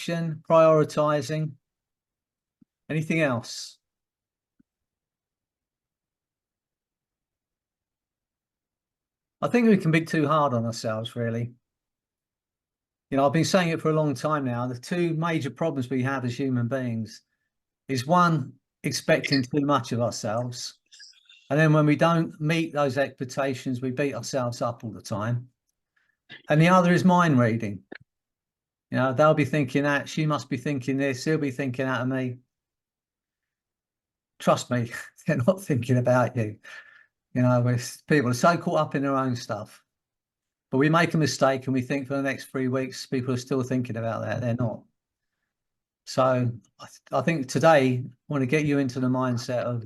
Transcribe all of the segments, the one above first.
connection, prioritizing. Anything else? I think we can be too hard on ourselves, really. You know, I've been saying it for a long time now. The two major problems we have as human beings is one, expecting too much of ourselves. And then when we don't meet those expectations, we beat ourselves up all the time. And the other is mind reading. You know, they'll be thinking that, she must be thinking this, he'll be thinking that of me. Trust me, they're not thinking about you. You know, people are so caught up in their own stuff. But we make a mistake and we think for the next 3 weeks, people are still thinking about that. They're not. So I think today I want to get you into the mindset of,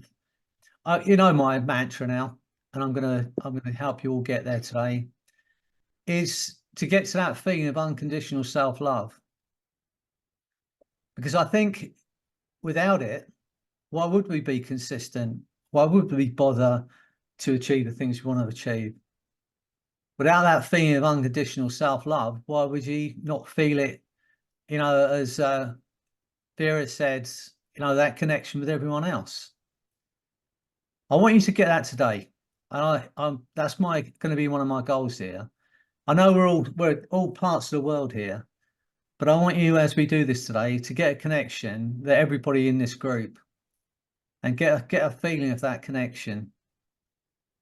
you know, my mantra now, and I'm gonna help you all get there today, is to get to that feeling of unconditional self-love. Because I think without it, why would we be consistent? Why would we bother to achieve the things we want to achieve? Without that feeling of unconditional self-love, why would you not feel it? You know, as Vera said, you know, that connection with everyone else. I want you to get that today. And that's going to be one of my goals here. I know we're all parts of the world here, but I want you, as we do this today, to get a connection that everybody in this group, and get a feeling of that connection,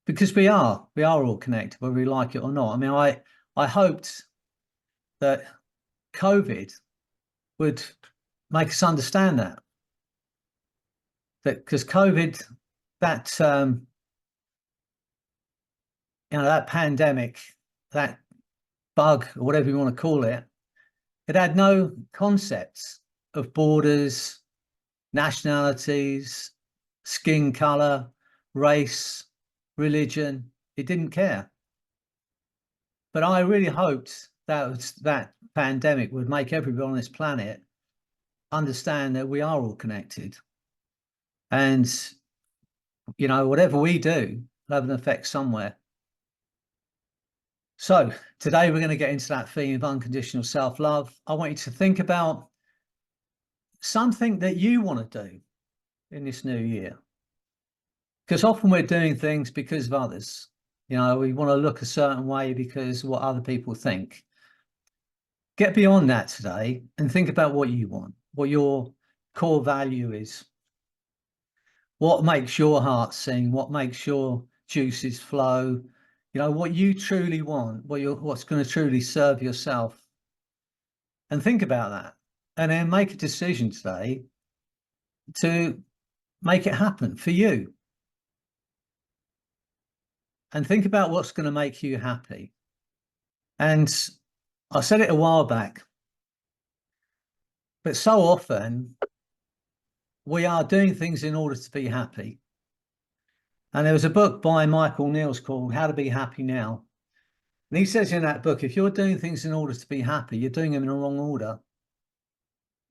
because we are all connected, whether we like it or not. I mean, I hoped that COVID would make us understand that because COVID, that you know, that pandemic, that bug, or whatever you want to call it, it had no concepts of borders, nationalities, skin color, race, religion. It didn't care. But I really hoped that pandemic would make everybody on this planet understand that we are all connected. And, you know, whatever we do will have an effect somewhere. So today we're going to get into that feeling of unconditional self-love. I want you to think about something that you want to do in this new year. Because often we're doing things because of others. You know, we want to look a certain way because of what other people think. Get beyond that today and think about what you want, what your core value is. What makes your heart sing, what makes your juices flow, you know, what you truly want, what's going to truly serve yourself. And think about that. And then make a decision today to make it happen for you. And think about what's going to make you happy. And I said it a while back, but so often we are doing things in order to be happy. And there was a book by Michael Neals called How to Be Happy Now. And he says in that book, if you're doing things in order to be happy, you're doing them in the wrong order.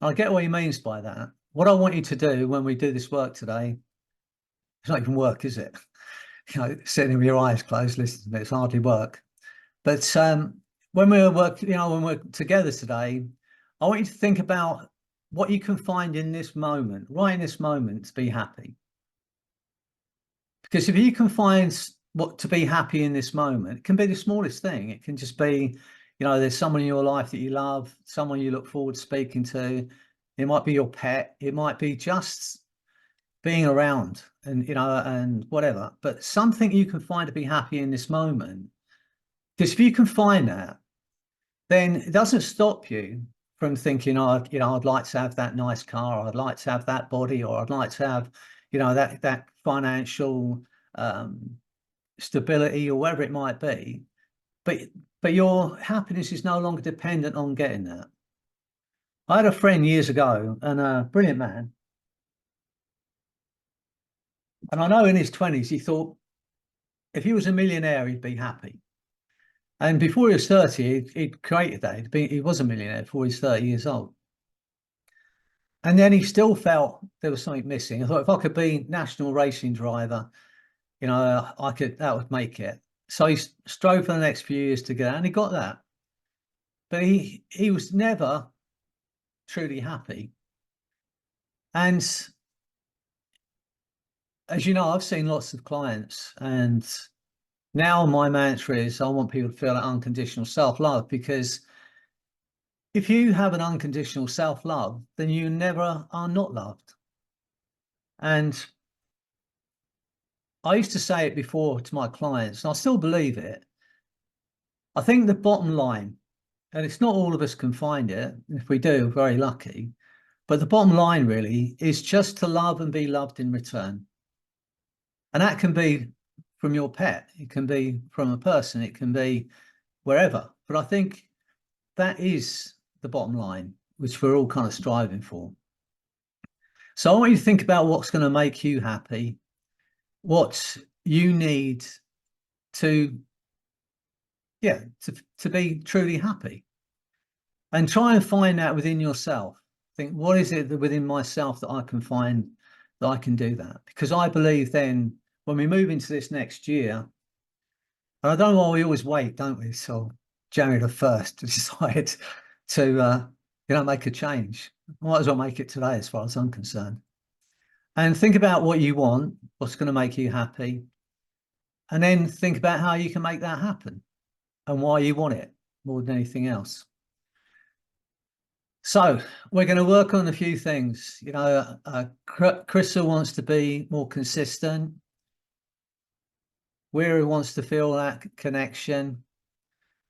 I get what he means by that. What I want you to do when we do this work today, it's not even work, is it? You know, sitting with your eyes closed, listening to me, it's hardly work. But when we're when we're together today, I want you to think about what you can find in this moment, right in this moment, to be happy. Because if you can find what to be happy in this moment, it can be the smallest thing. It can just be, you know, there's someone in your life that you love, someone you look forward to speaking to. It might be your pet. It might be just being around and, you know, and whatever. But something you can find to be happy in this moment. Because if you can find that, then it doesn't stop you from thinking, oh, you know, I'd like to have that nice car, or I'd like to have that body, or I'd like to have, you know, that financial stability, or whatever it might be. But your happiness is no longer dependent on getting that. I had a friend years ago, and a brilliant man. And I know in his 20s, he thought if he was a millionaire, he'd be happy. And before he was 30, he'd created that. He was a millionaire before he was 30 years old. And then he still felt there was something missing. I thought, if I could be national racing driver, you know, that would make it. So he strove for the next few years to get that, and he got that. But he was never truly happy. And as you know, I've seen lots of clients, and now my mantra is I want people to feel that unconditional self-love, because if you have an unconditional self-love, then you never are not loved. And I used to say it before to my clients, and I still believe it. I think the bottom line, and it's not all of us can find it, if we do, we're very lucky, but the bottom line really is just to love and be loved in return. And that can be from your pet, it can be from a person, it can be wherever. But I think that is the bottom line, which we're all kind of striving for. So I want you to think about what's going to make you happy, what you need to, yeah, to be truly happy. And try and find that within yourself. Think, what is it that within myself that I can find that I can do that? Because I believe then when we move into this next year, and I don't know why we always wait, don't we, till January the 1st to decide to, make a change. I might as well make it today as far as I'm concerned. And think about what you want, what's going to make you happy. And then think about how you can make that happen and why you want it more than anything else. So we're going to work on a few things. Crystal wants to be more consistent. Weary wants to feel that connection.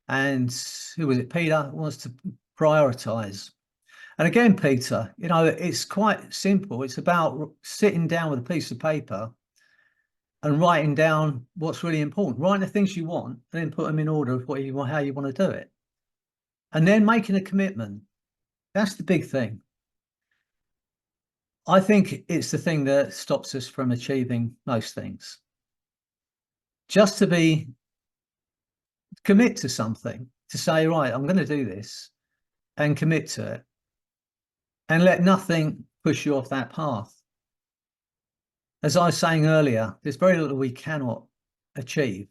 And who was it? Peter wants to prioritize. And again, Peter, it's quite simple. It's about sitting down with a piece of paper and writing down what's really important, writing the things you want, and then put them in order of what you want, how you want to do it. And then making a commitment. That's the big thing. I think it's the thing that stops us from achieving most things. Just to commit to something, to say, right, I'm going to do this and commit to it and let nothing push you off that path. As I was saying earlier, there's very little we cannot achieve,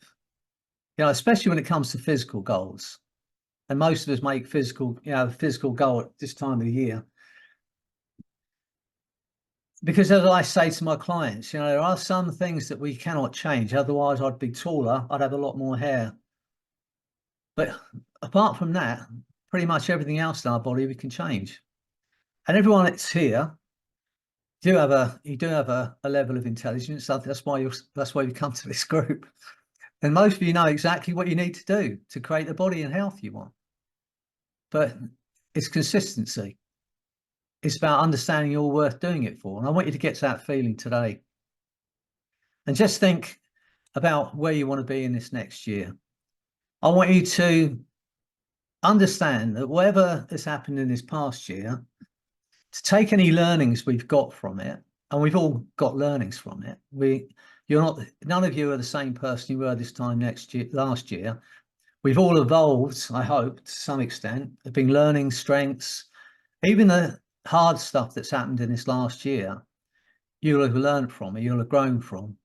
especially when it comes to physical goals. And most of us make physical goal at this time of the year. Because as I say to my clients, there are some things that we cannot change. Otherwise, I'd be taller. I'd have a lot more hair. But apart from that, pretty much everything else in our body we can change. And everyone that's here, you do have a level of intelligence. That's why you come to this group. And most of you know exactly what you need to do to create the body and health you want. But it's consistency. It's about understanding you're worth doing it for. And I want you to get to that feeling today. And just think about where you want to be in this next year. I want you to understand that whatever has happened in this past year, to take any learnings we've got from it, and we've all got learnings from it. None of you are the same person you were this time last year. We've all evolved, I hope, to some extent. There've been learning strengths, even the hard stuff that's happened in this last year, you'll have learned from, you'll have grown from.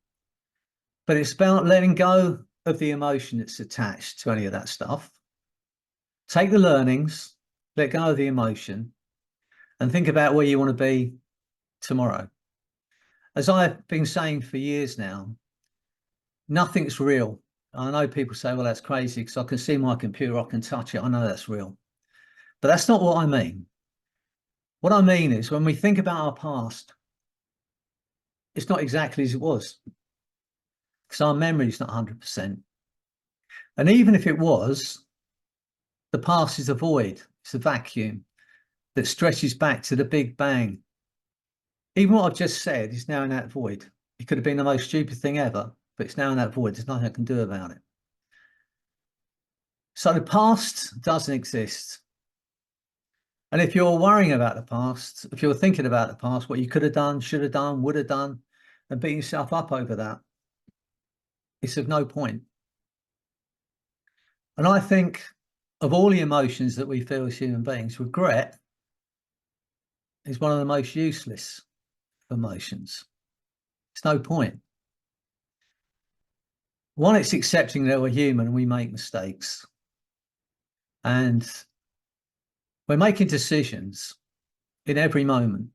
But it's about letting go of the emotion that's attached to any of that stuff. Take the learnings, let go of the emotion, and think about where you want to be tomorrow. As I've been saying for years now, nothing's real. I know people say, well, that's crazy because I can see my computer, I can touch it, I know that's real. But that's not what I mean. What I mean is when we think about our past, it's not exactly as it was because our memory is not 100%. And even if it was, the past is a void, it's a vacuum that stretches back to the Big Bang. Even what I've just said is now in that void. It could have been the most stupid thing ever, but it's now in that void. There's nothing I can do about it. So the past doesn't exist. And if you're worrying about the past, if you're thinking about the past, what you could have done, should have done, would have done, and beating yourself up over that, it's of no point. And I think of all the emotions that we feel as human beings, regret is one of the most useless emotions. It's no point. One, it's accepting that we're human and we make mistakes. And we're making decisions. in every moment.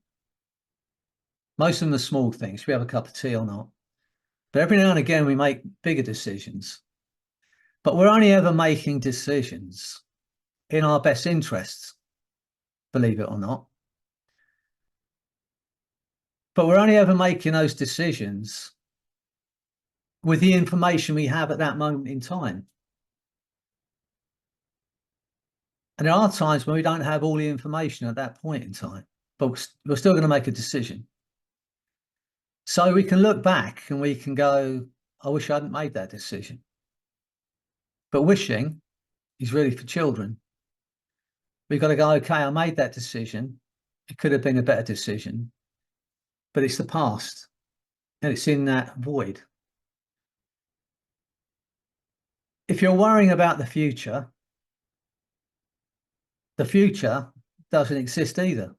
Most of them are small things. We have a cup of tea or not. But every now and again, we make bigger decisions. But we're only ever making decisions in our best interests, believe it or not. But we're only ever making those decisions with the information we have at that moment in time. And there are times when we don't have all the information at that point in time, but we're still going to make a decision. So we can look back and we can go, I wish I hadn't made that decision. But wishing is really for children. We've got to go, okay, I made that decision. It could have been a better decision, but it's the past and it's in that void. If you're worrying about the future doesn't exist either.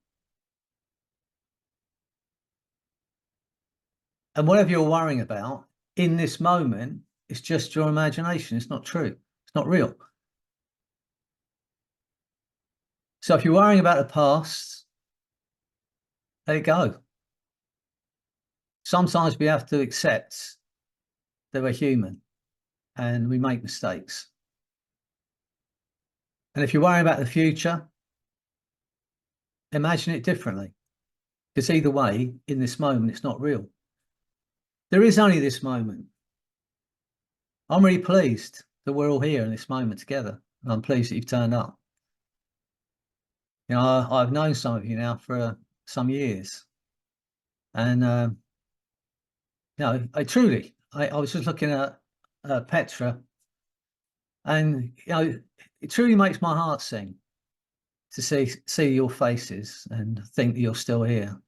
And whatever you're worrying about in this moment, it's just your imagination. It's not true. It's not real. So if you're worrying about the past, let it go. Sometimes we have to accept that we're human and we make mistakes. And if you're worrying about the future, imagine it differently. Because either way, in this moment, it's not real. There is only this moment. I'm really pleased that we're all here in this moment together. And I'm pleased that you've turned up. You know, I've known some of you now for some years. And, you know, I was just looking at Petra. And, you know, it truly makes my heart sing to see your faces and think that you're still here.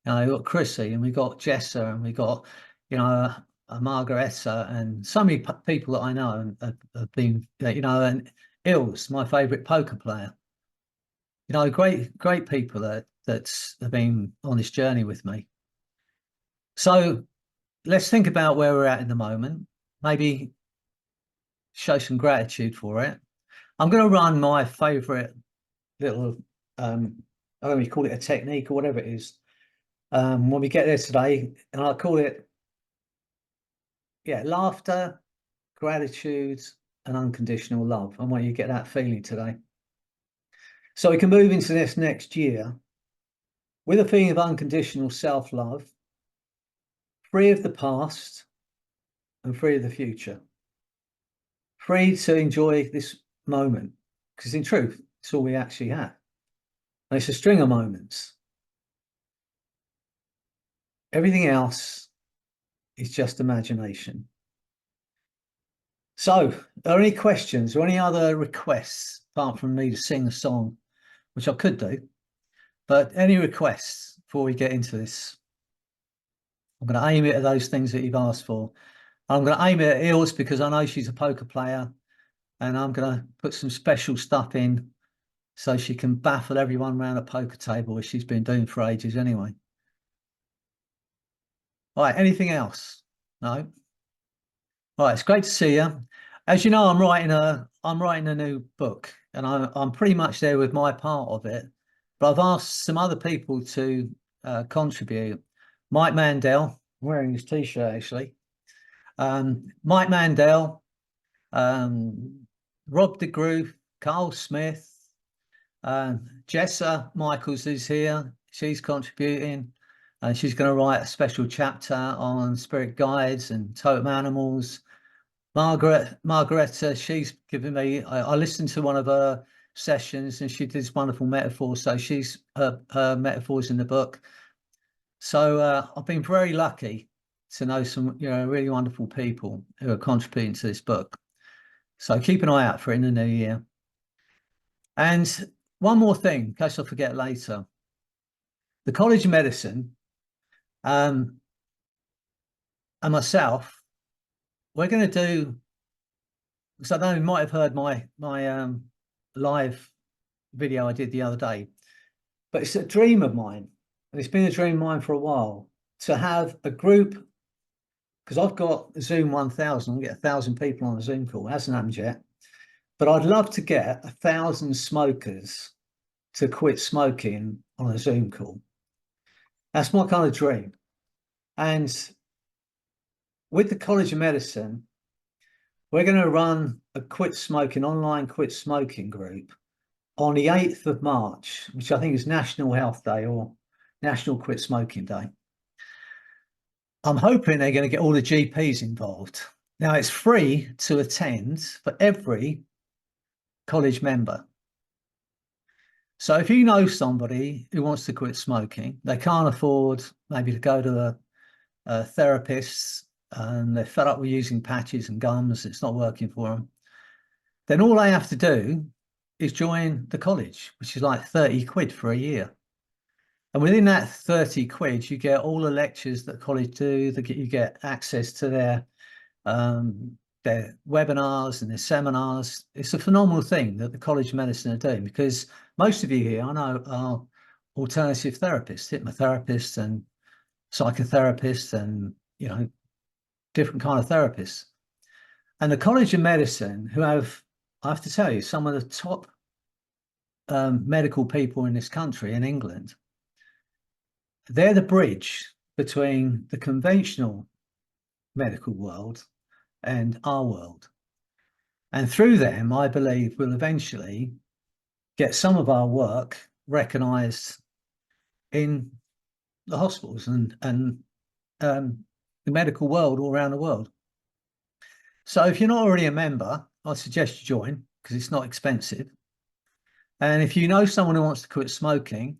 You know, we've got Chrissy and we've got Jessa and we've got, you know, Margaretta and so many people that I know have been, you know, and Ills, my favourite poker player. You know, great people that have been on this journey with me. So let's think about where we're at in the moment. Maybe show some gratitude for it. I'm going to run my favourite little, I don't know if you call it a technique or whatever it is, when we get there today, and I call it, yeah, laughter, gratitude, and unconditional love. I want you to get that feeling today. So we can move into this next year with a feeling of unconditional self-love, free of the past and free of the future. Free to enjoy this moment, because in truth, it's all we actually have. And it's a string of moments. Everything else is just imagination. So, are there any questions or any other requests, apart from me to sing a song, which I could do, but any requests before we get into this? I'm going to aim it at those things that you've asked for. I'm going to aim it at Ilse because I know she's a poker player, and I'm going to put some special stuff in so she can baffle everyone around a poker table, which she's been doing for ages anyway. All right, anything else? No? All right, it's great to see you. As you know, I'm writing a new book, and I'm pretty much there with my part of it. But I've asked some other people to contribute. Mike Mandel, wearing his T-shirt actually. Mike Mandel, Rob DeGroof, Carl Smith, Jessa Michaels is here. She's contributing, and she's going to write a special chapter on spirit guides and totem animals. Margaretta, she's given me, I listened to one of her sessions and she did this wonderful metaphor. So she's her metaphors in the book. So I've been very lucky to know some, you know, really wonderful people who are contributing to this book. So keep an eye out for it in the new year. And one more thing, in case I forget later, the College of Medicine and myself, we're going to do, because I know you might have heard my live video I did the other day, but it's a dream of mine, and it's been a dream of mine for a while, to have a group, because I've got Zoom 1000, I'll get 1,000 people on a Zoom call. It hasn't happened yet, but I'd love to get 1,000 smokers to quit smoking on a Zoom call. That's my kind of dream. And with the College of Medicine, we're going to run a online quit smoking group on the 8th of March, which I think is National Health Day or National Quit Smoking Day. I'm hoping they're going to get all the GPs involved. Now, it's free to attend for every college member. So if you know somebody who wants to quit smoking, they can't afford maybe to go to a therapist and they're fed up with using patches and gums, it's not working for them, then all they have to do is join the college, which is like 30 quid for a year. And within that 30 quid, you get all the lectures that college do, you get access to their webinars and their seminars. It's a phenomenal thing that the College of Medicine are doing, because most of you here, I know, are alternative therapists, hypnotherapists and psychotherapists and, you know, different kind of therapists. And the College of Medicine, who have, I have to tell you, some of the top medical people in this country, in England, they're the bridge between the conventional medical world and our world. And through them, I believe we'll eventually get some of our work recognised in the hospitals and the medical world all around the world. So if you're not already a member, I suggest you join, because it's not expensive. And if you know someone who wants to quit smoking,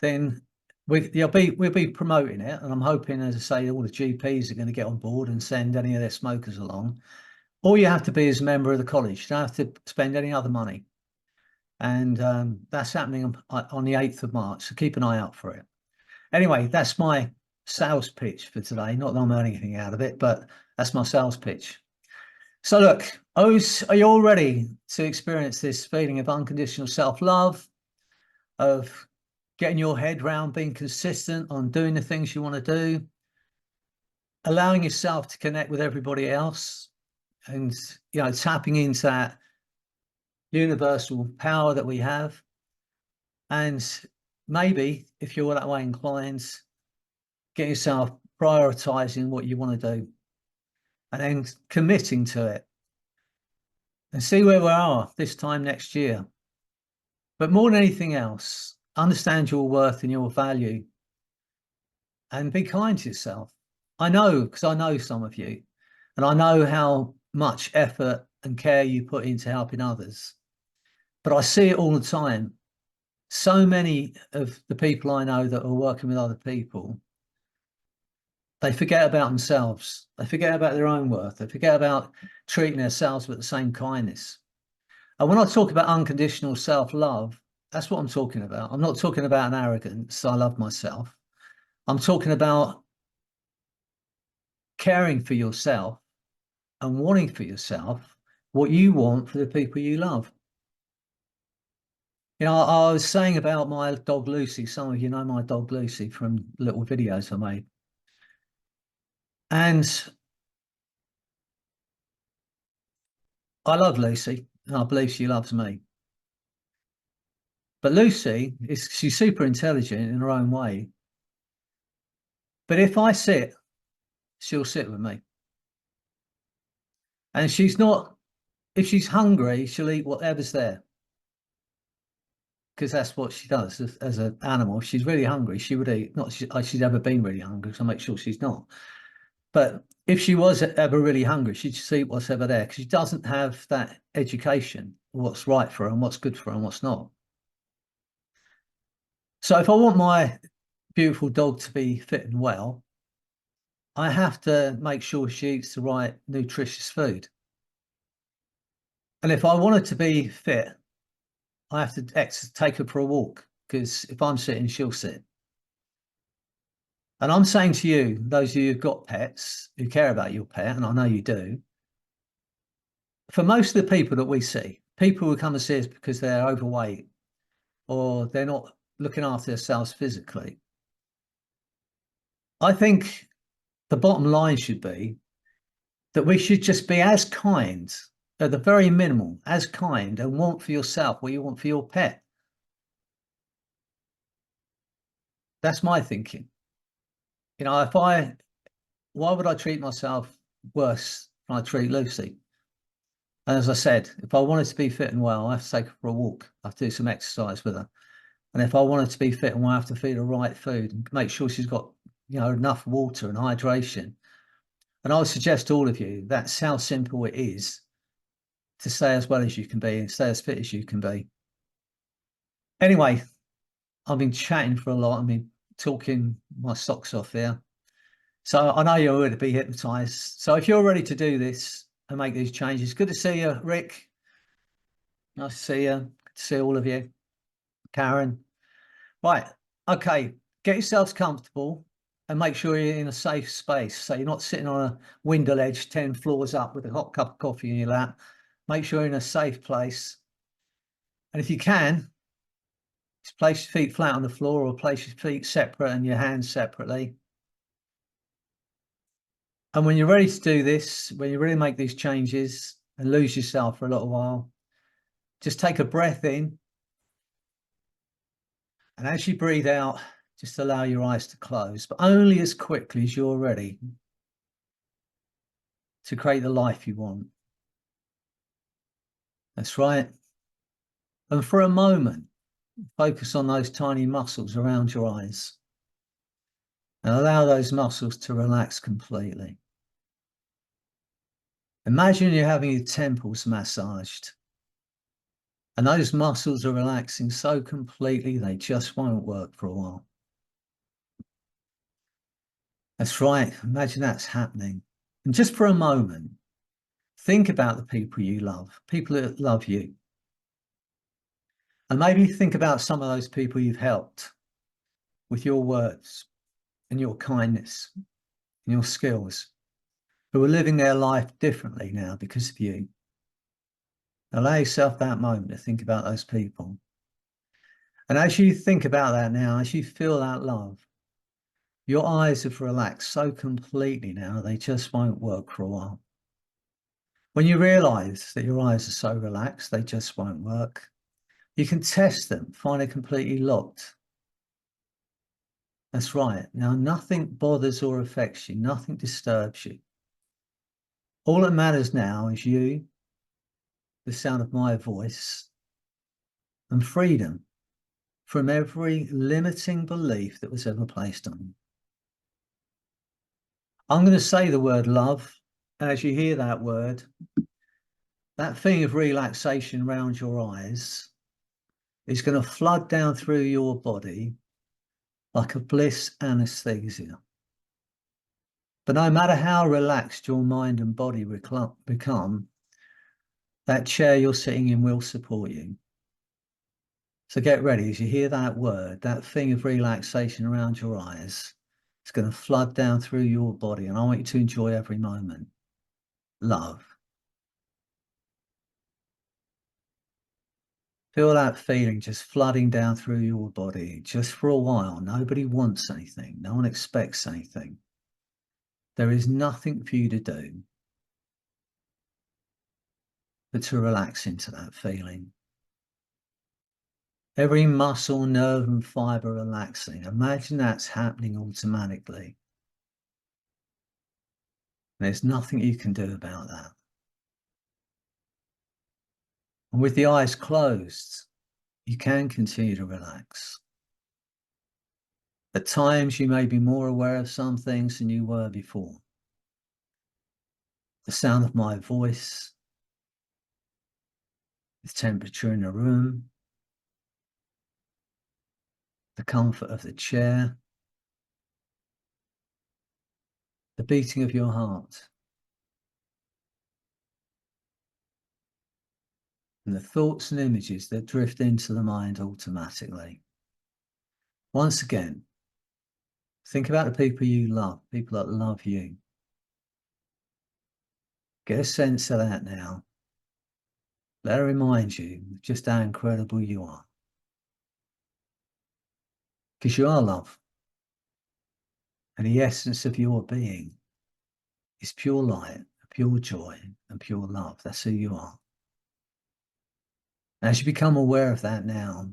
then we'll be promoting it. And I'm hoping, as I say, all the GPs are going to get on board and send any of their smokers along. All you have to be is a member of the college. You don't have to spend any other money. And that's happening on the 8th of March. So keep an eye out for it. Anyway, that's my sales pitch for today. Not that I'm earning anything out of it, but that's my sales pitch. So look, are you all ready to experience this feeling of unconditional self-love, of getting your head round being consistent on doing the things you want to do, allowing yourself to connect with everybody else, and, you know, tapping into that universal power that we have? And maybe, if you're that way inclined, get yourself prioritizing what you want to do and then committing to it, and see where we are this time next year. But more than anything else, understand your worth and your value, and be kind to yourself. I know, because I know some of you, and I know how much effort and care you put into helping others. But I see it all the time. So many of the people I know that are working with other people, they forget about themselves. They forget about their own worth. They forget about treating themselves with the same kindness. And when I talk about unconditional self-love, that's what I'm talking about. I'm not talking about an arrogance, I love myself. I'm talking about caring for yourself and wanting for yourself what you want for the people you love. You know, I was saying about my dog Lucy. Some of you know my dog Lucy from little videos I made. And I love Lucy, and I believe she loves me. But Lucy, she's super intelligent in her own way. But if I sit, she'll sit with me. And if she's hungry, she'll eat whatever's there, because that's what she does as an animal. If she's really hungry, she would eat. Not she's ever been really hungry, so I make sure she's not. But if she was ever really hungry, she'd just eat what's ever there, because she doesn't have that education, what's right for her and what's good for her and what's not. So if I want my beautiful dog to be fit and well, I have to make sure she eats the right nutritious food. And if I want her to be fit, I have to take her for a walk, because if I'm sitting, she'll sit. And I'm saying to you, those of you who've got pets, who care about your pet, and I know you do, for most of the people that we see, people who come and see us because they're overweight or they're not looking after themselves physically, I think the bottom line should be that we should just be as kind, at the very minimal, as kind, and want for yourself what you want for your pet. That's my thinking. Why would I treat myself worse than I treat Lucy? And as I said, if I wanted to be fit and well, I have to take her for a walk. I have to do some exercise with her. And if I wanted to be fit and well, I have to feed her right food and make sure she's got, enough water and hydration. And I would suggest to all of you, that's how simple it is to stay as well as you can be and stay as fit as you can be. Anyway, I've been chatting for a lot. I've been talking my socks off here. So I know you're already to be hypnotized. So if you're ready to do this and make these changes, good to see you, Rick. Nice to see you. Good to see all of you. Karen. Right. Okay. Get yourselves comfortable and make sure you're in a safe space. So you're not sitting on a window ledge 10 floors up with a hot cup of coffee in your lap. Make sure you're in a safe place. And if you can, just place your feet flat on the floor or place your feet separate and your hands separately. And when you're ready to do this, when you really make these changes and lose yourself for a little while, just take a breath in. And as you breathe out, just allow your eyes to close, but only as quickly as you're ready to create the life you want. That's right. And for a moment, focus on those tiny muscles around your eyes and allow those muscles to relax completely. Imagine you're having your temples massaged and those muscles are relaxing so completely they just won't work for a while. That's right. Imagine that's happening. And just for a moment, think about the people you love, people that love you. And maybe think about some of those people you've helped with your words and your kindness and your skills, who are living their life differently now because of you. Allow yourself that moment to think about those people. And as you think about that now, as you feel that love, your eyes have relaxed so completely now, they just won't work for a while. When you realize that your eyes are so relaxed, they just won't work, you can test them, find it completely locked. That's right. Now, nothing bothers or affects you. Nothing disturbs you. All that matters now is you, the sound of my voice, and freedom from every limiting belief that was ever placed on you. I'm going to say the word love. And as you hear that word, that feeling of relaxation around your eyes is going to flood down through your body like a bliss anesthesia. But no matter how relaxed your mind and body become, that chair you're sitting in will support you. So get ready. As you hear that word, that thing of relaxation around your eyes, it's going to flood down through your body. And I want you to enjoy every moment. Love. Feel that feeling just flooding down through your body just for a while. Nobody wants anything. No one expects anything. There is nothing for you to do but to relax into that feeling. Every muscle, nerve and fiber relaxing. Imagine that's happening automatically. There's nothing you can do about that. And with the eyes closed, you can continue to relax. At times, you may be more aware of some things than you were before. The sound of my voice, the temperature in the room, the comfort of the chair, the beating of your heart, and the thoughts and images that drift into the mind automatically. Once again, think about the people you love, people that love you. Get a sense of that now. Let it remind you of just how incredible you are. Because you are love. And the essence of your being is pure light, pure joy, and pure love. That's who you are. As you become aware of that now,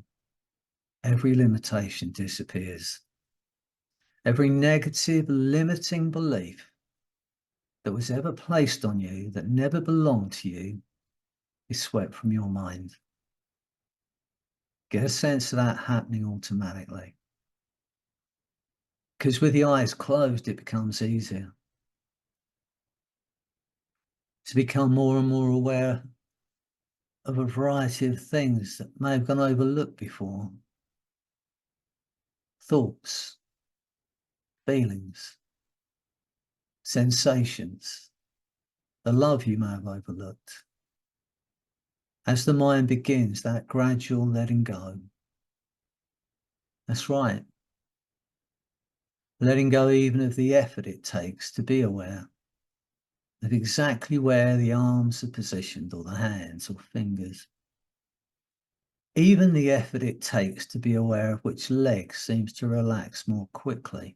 every limitation disappears. Every negative, limiting belief that was ever placed on you that never belonged to you is swept from your mind. Get a sense of that happening automatically. Because with the eyes closed, it becomes easier to become more and more aware of a variety of things that may have gone overlooked before. Thoughts, feelings, sensations, the love you may have overlooked. As the mind begins that gradual letting go. That's right. Letting go even of the effort it takes to be aware of exactly where the arms are positioned, or the hands or fingers. Even the effort it takes to be aware of which leg seems to relax more quickly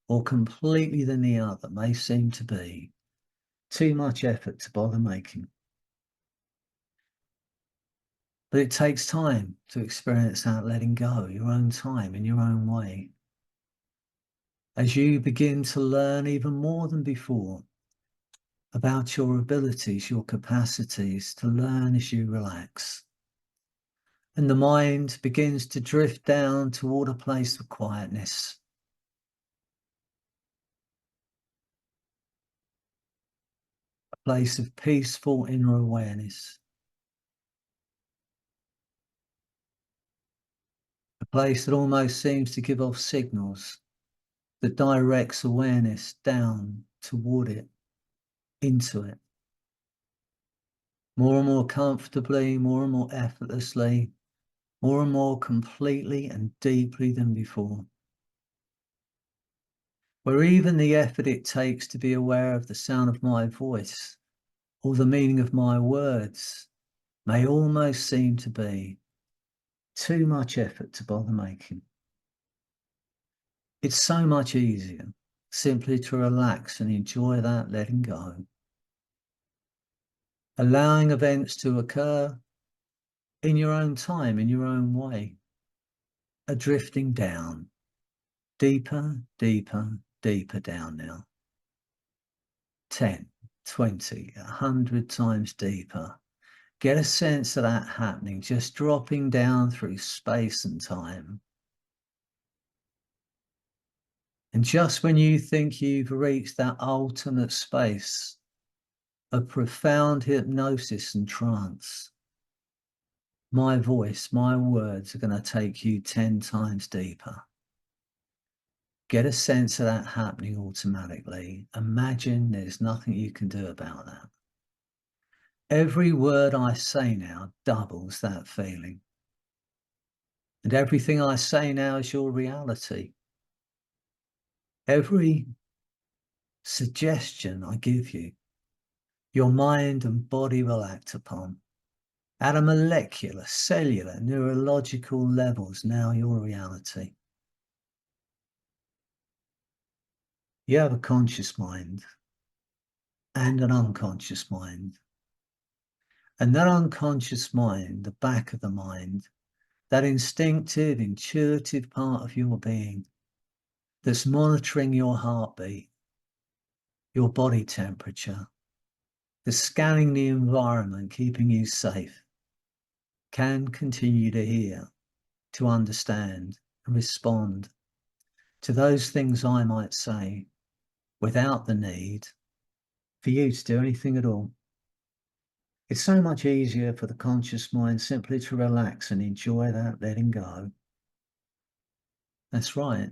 or completely than the other may seem to be too much effort to bother making. But it takes time to experience that letting go, your own time, in your own way. As you begin to learn even more than before about your abilities, your capacities to learn as you relax. And the mind begins to drift down toward a place of quietness. A place of peaceful inner awareness. A place that almost seems to give off signals that directs awareness down toward it, into it. More and more comfortably, more and more effortlessly, more and more completely and deeply than before. Where even the effort it takes to be aware of the sound of my voice or the meaning of my words may almost seem to be too much effort to bother making. It's so much easier simply to relax and enjoy that letting go. Allowing events to occur in your own time, in your own way. A drifting down, deeper, deeper, deeper down now. 10, 20, 100 times deeper. Get a sense of that happening, just dropping down through space and time. And just when you think you've reached that ultimate space of profound hypnosis and trance, my voice, my words are going to take you 10 times deeper. Get a sense of that happening automatically. Imagine there's nothing you can do about that. Every word I say now doubles that feeling. And everything I say now is your reality. Every suggestion I give you, your mind and body will act upon. At a molecular, cellular, neurological levels, now your reality. You have a conscious mind and an unconscious mind. And that unconscious mind, the back of the mind, that instinctive, intuitive part of your being that's monitoring your heartbeat, your body temperature, that's scanning the environment, keeping you safe, can continue to hear, to understand and respond to those things I might say without the need for you to do anything at all. It's so much easier for the conscious mind simply to relax and enjoy that letting go. That's right.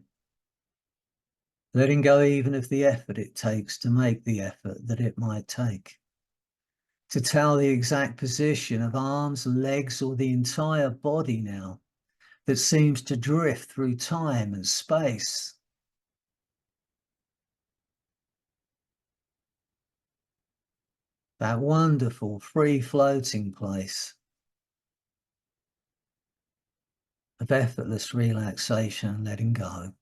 Letting go even of the effort it takes to make the effort that it might take. To tell the exact position of arms, legs, or the entire body now that seems to drift through time and space. That wonderful free-floating place of effortless relaxation and letting go.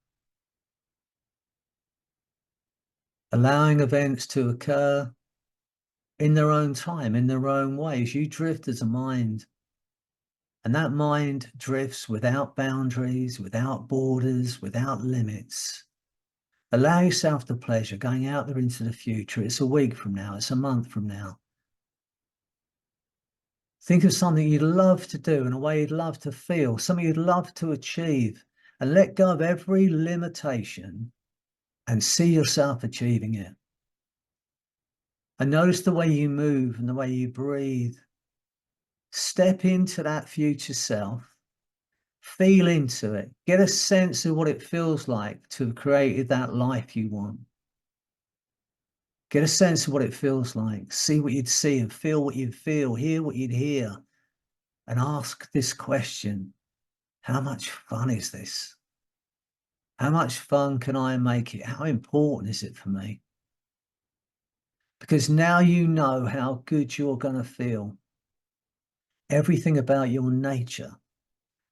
Allowing events to occur in their own time, in their own ways. You drift as a mind. And that mind drifts without boundaries, without borders, without limits. Allow yourself the pleasure going out there into the future. It's a week from now. It's a month from now. Think of something you'd love to do and a way you'd love to feel, something you'd love to achieve, and let go of every limitation and see yourself achieving it. And notice the way you move and the way you breathe. Step into that future self, feel into it, get a sense of what it feels like to have created that life you want. Get a sense of what it feels like, see what you'd see and feel what you'd feel, hear what you'd hear, and ask this question: how much fun is this? How much fun can I make it? How important is it for me? Because now you know how good you're going to feel. Everything about your nature,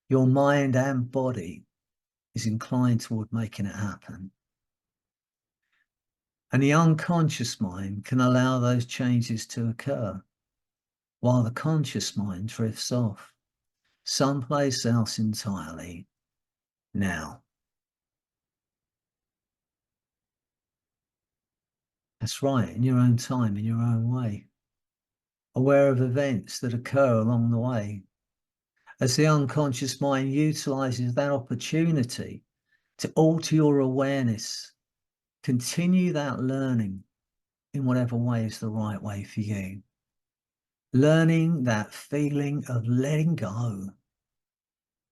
your mind and body, is inclined toward making it happen. And the unconscious mind can allow those changes to occur, while the conscious mind drifts off someplace else entirely now. That's right, in your own time, in your own way. Aware of events that occur along the way, as the unconscious mind utilizes that opportunity to alter your awareness. Continue that learning in whatever way is the right way for you. Learning that feeling of letting go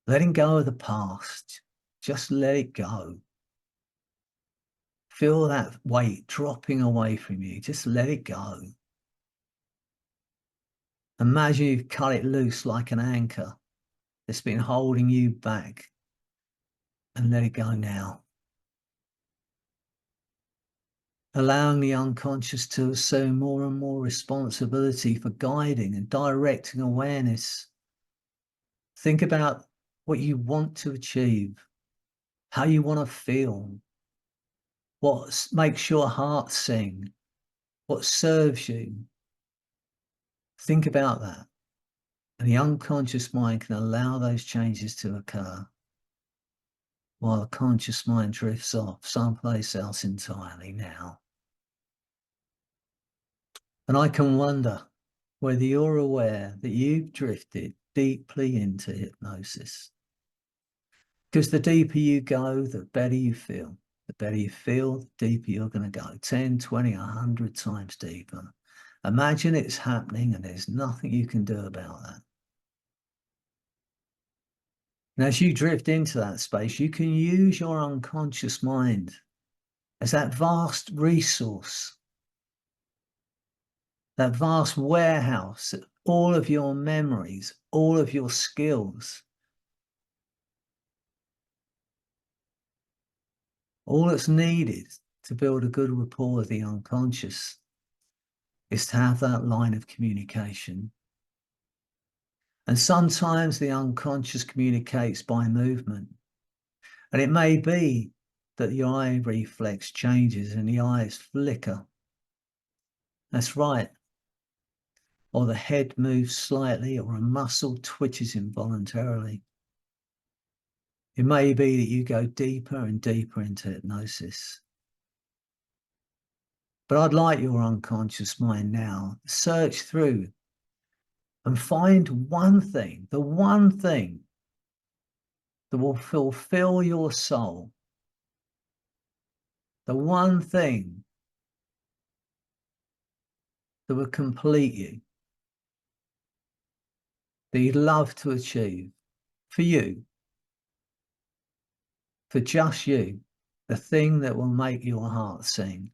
of the past. Just let it go. Feel that weight dropping away from you. Just let it go. Imagine you've cut it loose like an anchor that's been holding you back, and let it go now. Allowing the unconscious to assume more and more responsibility for guiding and directing awareness. Think about what you want to achieve, how you want to feel, what makes your heart sing, what serves you. Think about that. And the unconscious mind can allow those changes to occur, while the conscious mind drifts off someplace else entirely now. And I can wonder whether you're aware that you've drifted deeply into hypnosis. Because the deeper you go, the better you feel. The better you feel, the deeper you're going to go. 10, 20, 100 times deeper. Imagine it's happening and there's nothing you can do about that. And as you drift into that space, you can use your unconscious mind as that vast resource, that vast warehouse, all of your memories, all of your skills. All that's needed to build a good rapport with the unconscious is to have that line of communication. And sometimes the unconscious communicates by movement. And it may be that your eye reflex changes and the eyes flicker. That's right. Or the head moves slightly, or a muscle twitches involuntarily. It may be that you go deeper and deeper into hypnosis. But I'd like your unconscious mind now to search through and find one thing, the one thing that will fulfill your soul, the one thing that will complete you, that you'd love to achieve for you, for just you, the thing that will make your heart sing.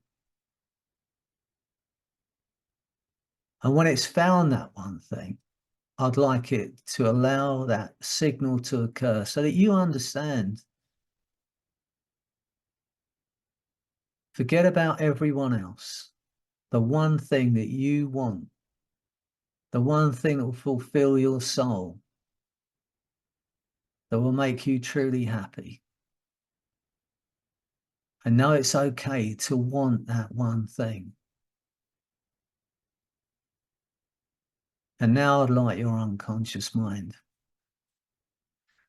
And when it's found that one thing, I'd like it to allow that signal to occur so that you understand. Forget about everyone else. The one thing that you want, the one thing that will fulfill your soul, that will make you truly happy. And know it's okay to want that one thing. And now I'd like your unconscious mind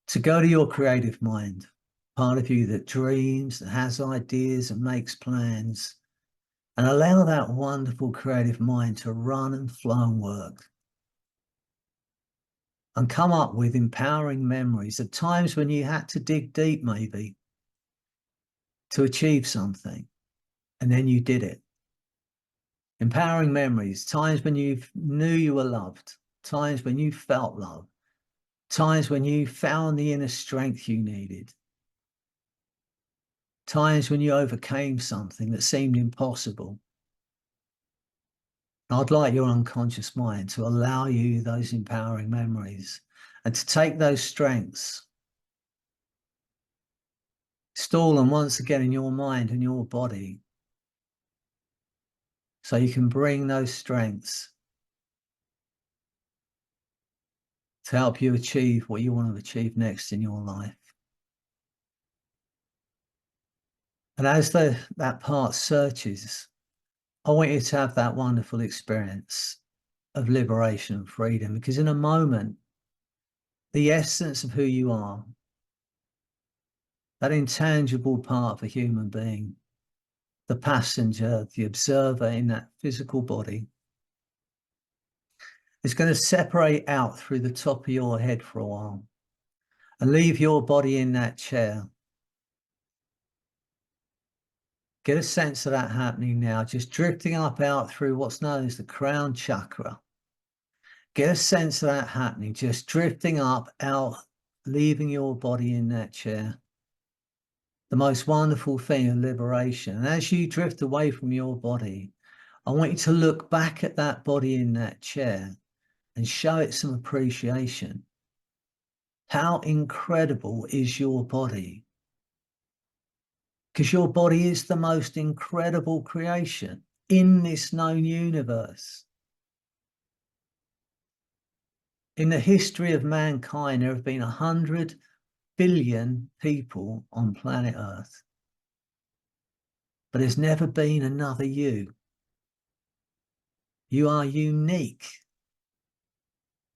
to go to your creative mind, part of you that dreams, that has ideas and makes plans, and allow that wonderful creative mind to run and flow and work. And come up with empowering memories of times when you had to dig deep, maybe, to achieve something, and then you did it. Empowering memories, times when you knew you were loved, times when you felt love, times when you found the inner strength you needed, times when you overcame something that seemed impossible. I'd like your unconscious mind to allow you those empowering memories and to take those strengths, store them once again in your mind and your body, so you can bring those strengths to help you achieve what you want to achieve next in your life. And as that part searches, I want you to have that wonderful experience of liberation and freedom, because in a moment, the essence of who you are, that intangible part of a human being, the passenger, the observer in that physical body, is going to separate out through the top of your head for a while and leave your body in that chair. Get a sense of that happening now, just drifting up out through what's known as the crown chakra. Get a sense of that happening, just drifting up, out, leaving your body in that chair. The most wonderful thing of liberation. And as you drift away from your body, I want you to look back at that body in that chair and show it some appreciation. How incredible is your body? Because your body is the most incredible creation in this known universe. In the history of mankind, there have been 100 billion people on planet Earth. But there's never been another you. You are unique.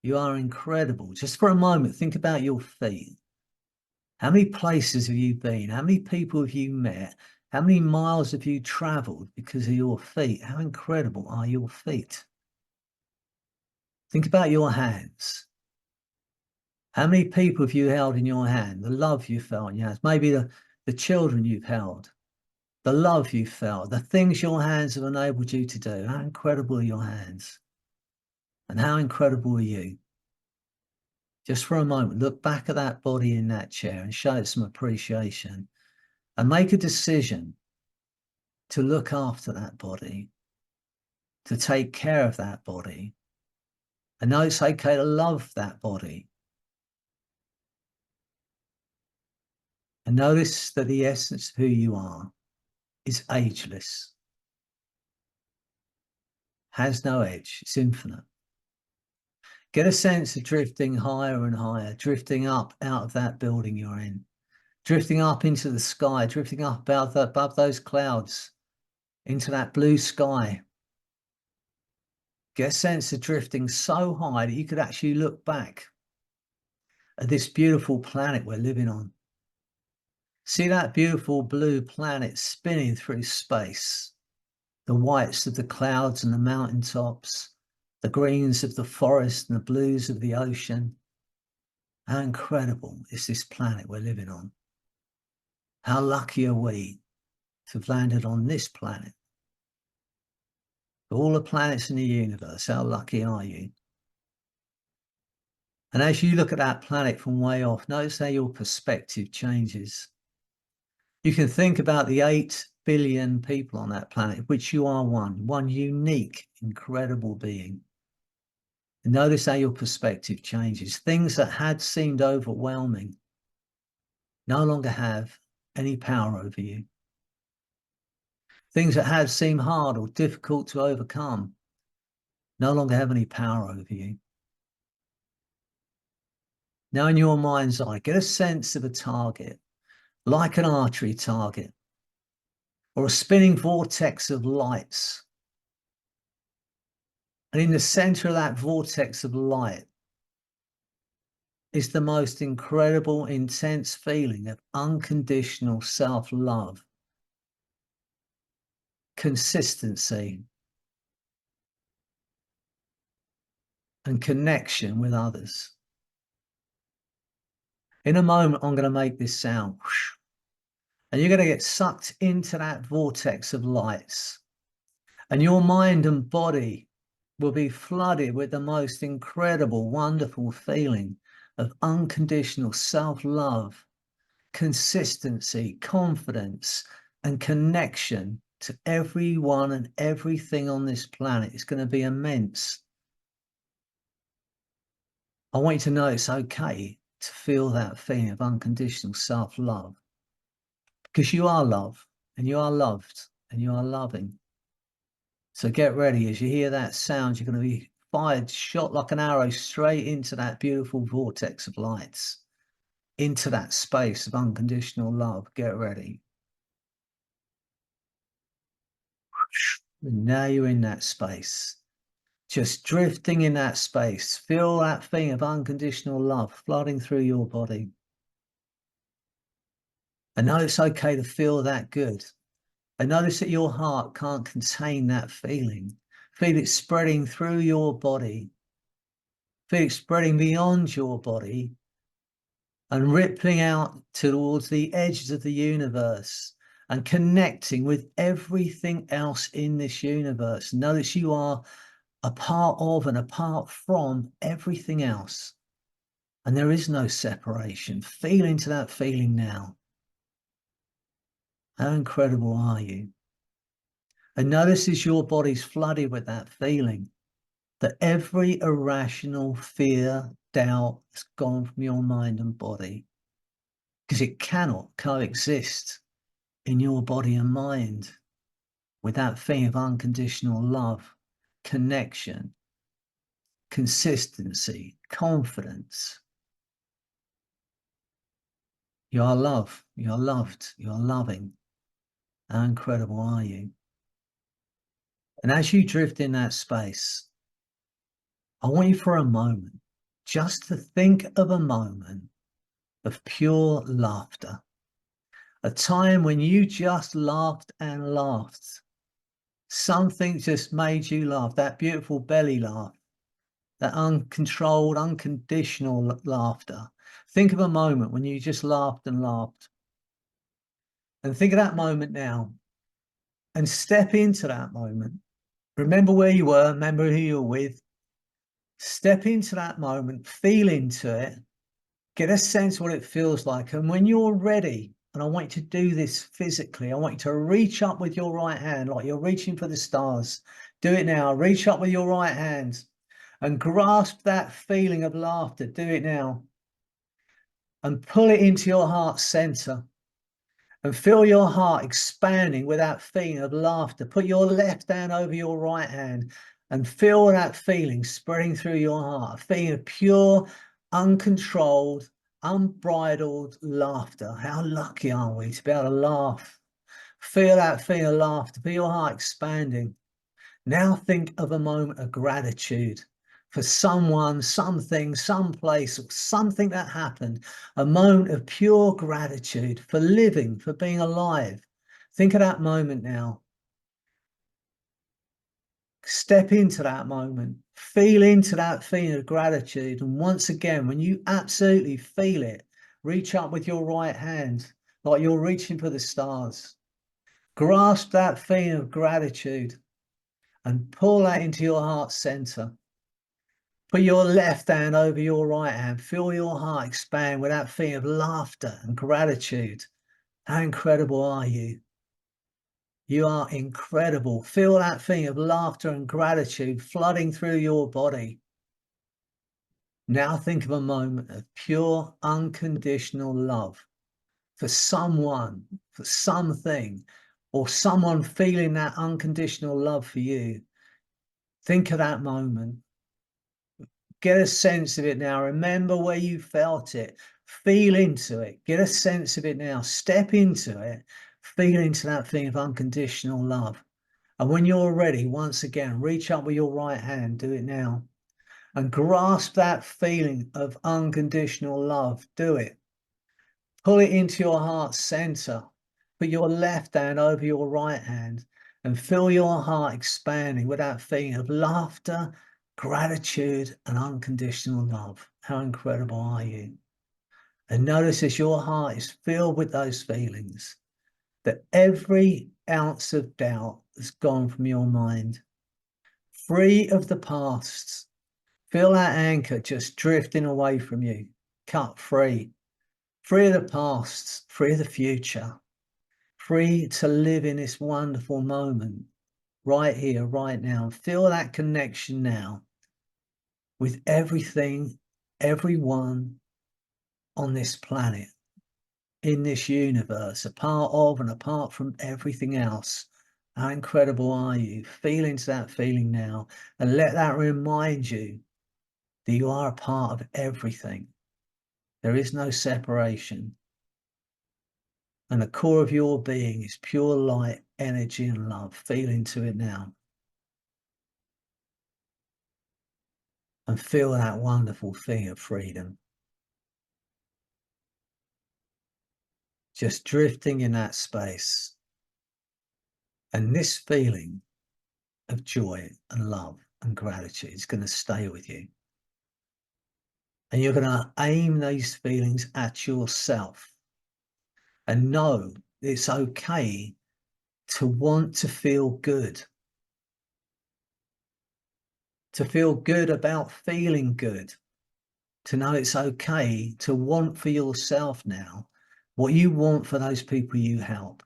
You are incredible. Just for a moment, think about your feet. How many places have you been? How many people have you met? How many miles have you traveled because of your feet? How incredible are your feet? Think about your hands. How many people have you held in your hand? The love you felt in your hands. Maybe the children you've held. The love you felt. The things your hands have enabled you to do. How incredible are your hands? And how incredible are you? Just for a moment, look back at that body in that chair and show it some appreciation. And make a decision to look after that body, to take care of that body. And know it's okay to love that body. And notice that the essence of who you are is ageless, has no edge, it's infinite. Get a sense of drifting higher and higher, drifting up out of that building you're in, drifting up into the sky, drifting up above those clouds, into that blue sky. Get a sense of drifting so high that you could actually look back at this beautiful planet we're living on. See that beautiful blue planet spinning through space, the whites of the clouds and the mountaintops, the greens of the forest and the blues of the ocean. How incredible is this planet we're living on? How lucky are we to have landed on this planet? Of all the planets in the universe, how lucky are you? And as you look at that planet from way off, notice how your perspective changes. You can think about the 8 billion people on that planet, of which you are one unique, incredible being. And notice how your perspective changes. Things that had seemed overwhelming no longer have any power over you. Things that had seemed hard or difficult to overcome no longer have any power over you. Now in your mind's eye, get a sense of a target, like an archery target, or a spinning vortex of lights. And in the center of that vortex of light is the most incredible, intense feeling of unconditional self-love, consistency, and connection with others. In a moment, I'm going to make this sound, and you're going to get sucked into that vortex of lights, and your mind and body will be flooded with the most incredible, wonderful feeling of unconditional self-love, consistency, confidence, and connection to everyone and everything on this planet. It's going to be immense. I want you to know it's okay to feel that feeling of unconditional self-love, because you are love, and you are loved, and you are loving. So get ready. As you hear that sound, you're going to be fired, shot like an arrow straight into that beautiful vortex of lights, into that space of unconditional love. Get ready. And now you're in that space, just drifting in that space. Feel that feeling of unconditional love flooding through your body. And know it's okay to feel that good. And notice that your heart can't contain that feeling. Feel it spreading through your body. Feel it spreading beyond your body and rippling out towards the edges of the universe and connecting with everything else in this universe. Notice you are a part of and apart from everything else. And there is no separation. Feel into that feeling now. How incredible are you? And notice as your body's flooded with that feeling, that every irrational fear, doubt has gone from your mind and body, because it cannot coexist in your body and mind with that feeling of unconditional love, connection, consistency, confidence. You are love, you are loved, you are loving. How incredible are you? And as you drift in that space, I want you for a moment just to think of a moment of pure laughter. A time when you just laughed and laughed. Something just made you laugh, that beautiful belly laugh, that uncontrolled, unconditional laughter. Think of a moment when you just laughed and laughed. And think of that moment now and step into that moment. Remember where you were, remember who you were with. Step into that moment, feel into it, get a sense of what it feels like. And when you're ready, and I want you to do this physically, I want you to reach up with your right hand like you're reaching for the stars. Do it now. Reach up with your right hand and grasp that feeling of laughter. Do it now. And pull it into your heart center. And feel your heart expanding with that feeling of laughter. Put your left hand over your right hand and feel that feeling spreading through your heart. A feeling of pure, uncontrolled, unbridled laughter. How lucky are we to be able to laugh? Feel that feeling of laughter. Feel your heart expanding. Now think of a moment of gratitude for someone, something, someplace, or something that happened. A moment of pure gratitude for living, for being alive. Think of that moment now. Step into that moment. Feel into that feeling of gratitude. And once again, when you absolutely feel it, reach up with your right hand like you're reaching for the stars. Grasp that feeling of gratitude and pull that into your heart center. Put your left hand over your right hand. Feel your heart expand with that feeling of laughter and gratitude. How incredible are you? You are incredible. Feel that feeling of laughter and gratitude flooding through your body. Now think of a moment of pure, unconditional love for someone, for something, or someone feeling that unconditional love for you. Think of that moment. Get a sense of it now. Remember where you felt it. Feel into it. Get a sense of it now. Step into it. Feel into that feeling of unconditional love. And when you're ready, once again, reach up with your right hand. Do it now. and grasp that feeling of unconditional love. Do it. Pull it into your heart center. Put your left hand over your right hand and feel your heart expanding with that feeling of laughter, gratitude, and unconditional love. How incredible are you? And notice as your heart is filled with those feelings, that every ounce of doubt has gone from your mind, free of the past. Feel that anchor just drifting away from you, cut free, free of the past, free of the future, free to live in this wonderful moment, right here, right now. Feel that connection now with everything, everyone on this planet, in this universe, a part of and apart from everything else. How incredible are you? Feel into that feeling now and let that remind you that you are a part of everything. There is no separation. And the core of your being is pure light, energy, and love. Feel into it now. And feel that wonderful thing of freedom. Just drifting in that space. And this feeling of joy and love and gratitude is going to stay with you. And you're going to aim these feelings at yourself and know it's okay to want to feel good about feeling good, to know it's okay to want for yourself now what you want for those people you help.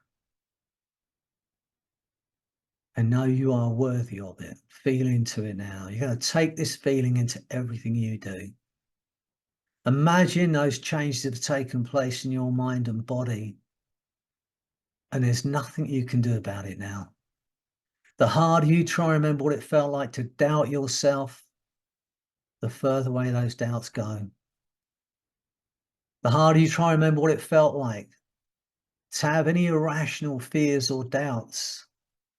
And know you are worthy of it. Feel into it now. You're going to take this feeling into everything you do. Imagine those changes have taken place in your mind and body, and there's nothing you can do about it now. The harder you try and remember what it felt like to doubt yourself, the further away those doubts go. The harder you try and remember what it felt like to have any irrational fears or doubts,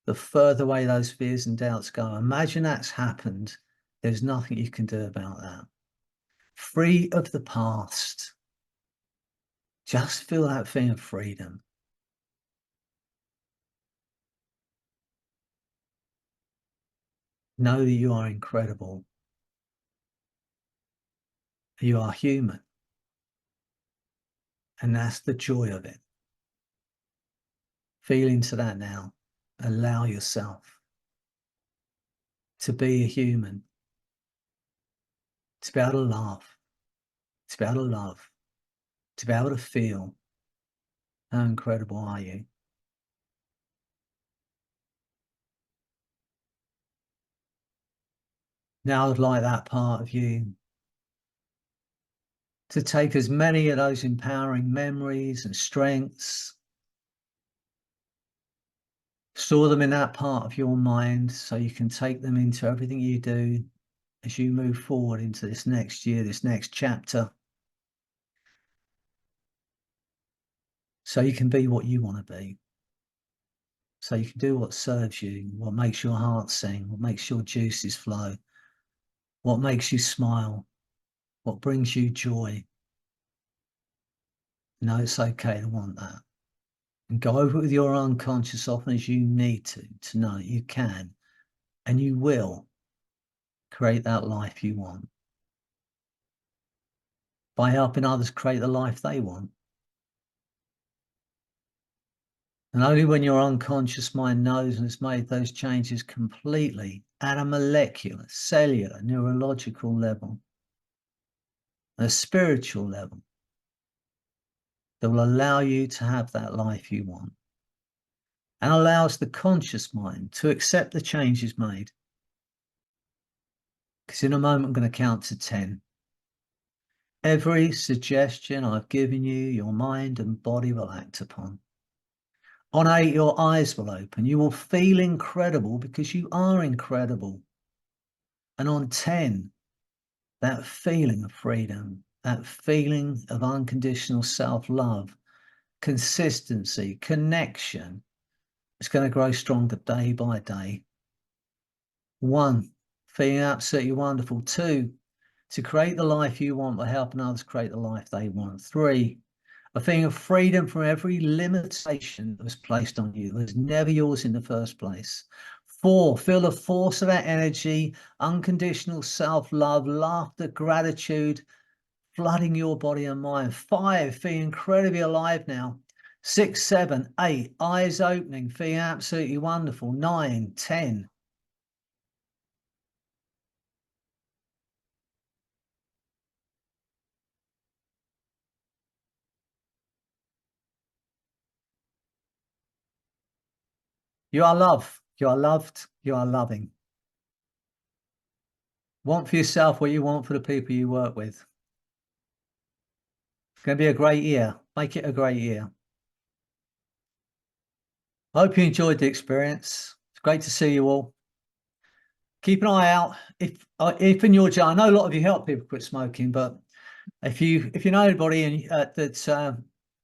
the further away those fears and doubts go. Imagine that's happened. There's nothing you can do about that. Free of the past. Just feel that feeling of freedom. Know that you are incredible. You are human. And that's the joy of it. Feel into that now. Allow yourself to be a human, to be able to laugh, to be able to love, to be able to feel. How incredible are you? Now I'd like that part of you to take as many of those empowering memories and strengths, store them in that part of your mind so you can take them into everything you do as you move forward into this next year, this next chapter. So you can be what you want to be. So you can do what serves you, what makes your heart sing, what makes your juices flow, what makes you smile, what brings you joy. No, it's okay to want that. And go over it with your unconscious often as you need to know that you can and you will create that life you want by helping others create the life they want. And only when your unconscious mind knows and has made those changes completely at a molecular, cellular, neurological level, a spiritual level, that will allow you to have that life you want and allows the conscious mind to accept the changes made. Because in a moment, I'm going to count to 10. Every suggestion I've given you, your mind and body will act upon. On 8, your eyes will open. You will feel incredible because you are incredible. And on 10, that feeling of freedom, that feeling of unconditional self-love, consistency, connection, it's going to grow stronger day by day. 1, feeling absolutely wonderful. 2, to create the life you want by helping others create the life they want. 3, a feeling of freedom from every limitation that was placed on you. It was never yours in the first place. 4, feel the force of that energy, unconditional self-love, laughter, gratitude, flooding your body and mind. 5, feeling incredibly alive now. 6, 7, 8, eyes opening, feeling absolutely wonderful. 9, 10. You are love. You are loved. You are loving. Want for yourself what you want for the people you work with. It's going to be a great year. Make it a great year. I hope you enjoyed the experience. It's great to see you all. Keep an eye out. If in your journey, I know a lot of you help people quit smoking, but if you know anybody and that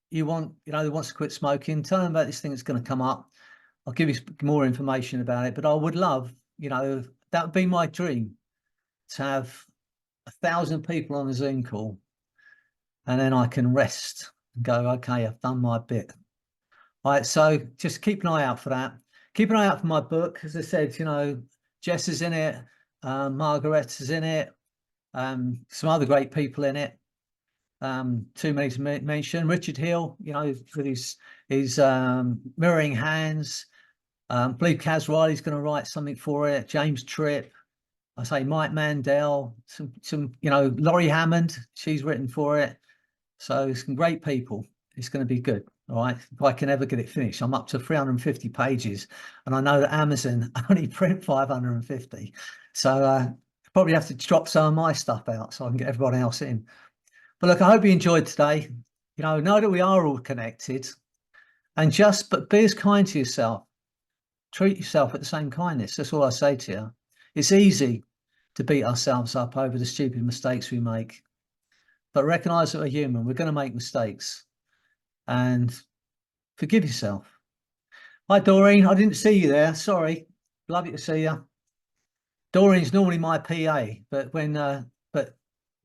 you want, that wants to quit smoking, tell them about this thing that's going to come up. I'll give you more information about it, but I would love, that would be my dream, to have 1,000 people on a Zoom call, and then I can rest and go, okay, I've done my bit. All right, so just keep an eye out for that. Keep an eye out for my book. As I said, Jess is in it, Margaret is in it, some other great people in it. Too many to mention. Richard Hill, with his mirroring hands. I believe Kaz Riley's going to write something for it. James Tripp. I say Mike Mandel, some Laurie Hammond, she's written for it. So some great people. It's going to be good. All right. If I can ever get it finished, I'm up to 350 pages, and I know that Amazon only print 550. So probably have to drop some of my stuff out so I can get everybody else in. But look, I hope you enjoyed today. Know that we are all connected, and but be as kind to yourself. Treat yourself with the same kindness. That's all I say to you. It's easy to beat ourselves up over the stupid mistakes we make, but recognize that we're human. We're going to make mistakes, and forgive yourself. Hi, Doreen. I didn't see you there. Sorry. Love you to see you. Doreen's normally my PA, but when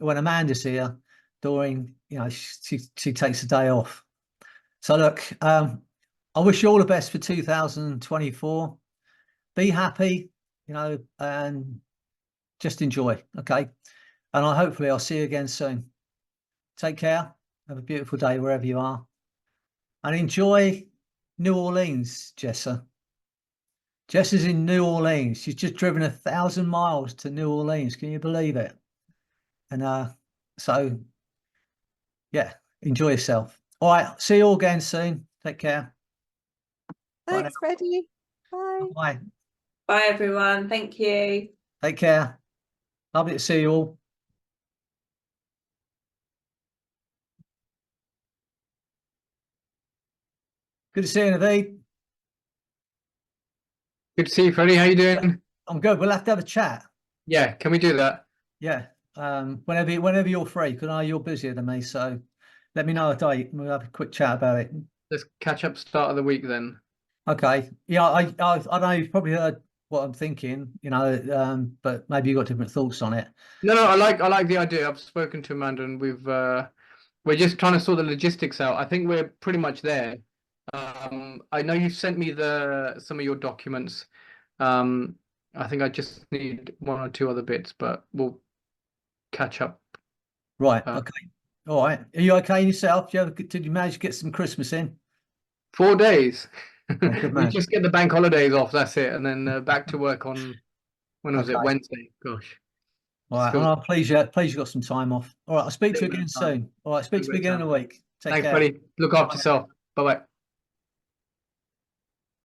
Amanda's here, Doreen, she takes a day off. So look, I wish you all the best for 2024. Be happy, and just enjoy. Okay. And hopefully I'll see you again soon. Take care. Have a beautiful day wherever you are. And enjoy New Orleans, Jessa. Jessa's in New Orleans. She's just driven 1,000 miles to New Orleans. Can you believe it? And so, yeah, enjoy yourself. All right. See you all again soon. Take care. Thanks, Freddy. Bye. Bye. Bye, everyone. Thank you. Take care. Lovely to see you all. Good to see you, Naveed. Good to see you, Freddie. How you doing? I'm good. We'll have to have a chat. Yeah, can we do that? Yeah. Whenever you're free, because I know you're busier than me. So let me know a date and we'll have a quick chat about it. Let's catch up start of the week then. Okay. Yeah, I know you've probably heard what I'm thinking, but maybe you've got different thoughts on it. No, I like the idea. I've spoken to Amanda and we're just trying to sort the logistics out. I think we're pretty much there. I know you sent me some of your documents. I think I just need 1 or 2 other bits, but we'll catch up. Right. Okay. All right. Are you okay yourself? Did you manage to get some Christmas in? 4 days. Oh, good We man. just get the bank holidays off. That's it, and then back to work on when was it? Wednesday. Gosh. All right. I'm pleased you got some time off. All right. I'll speak to you again soon. All right. Speak to you again in a week. Take care. Thanks, buddy. Look after yourself. Bye-bye.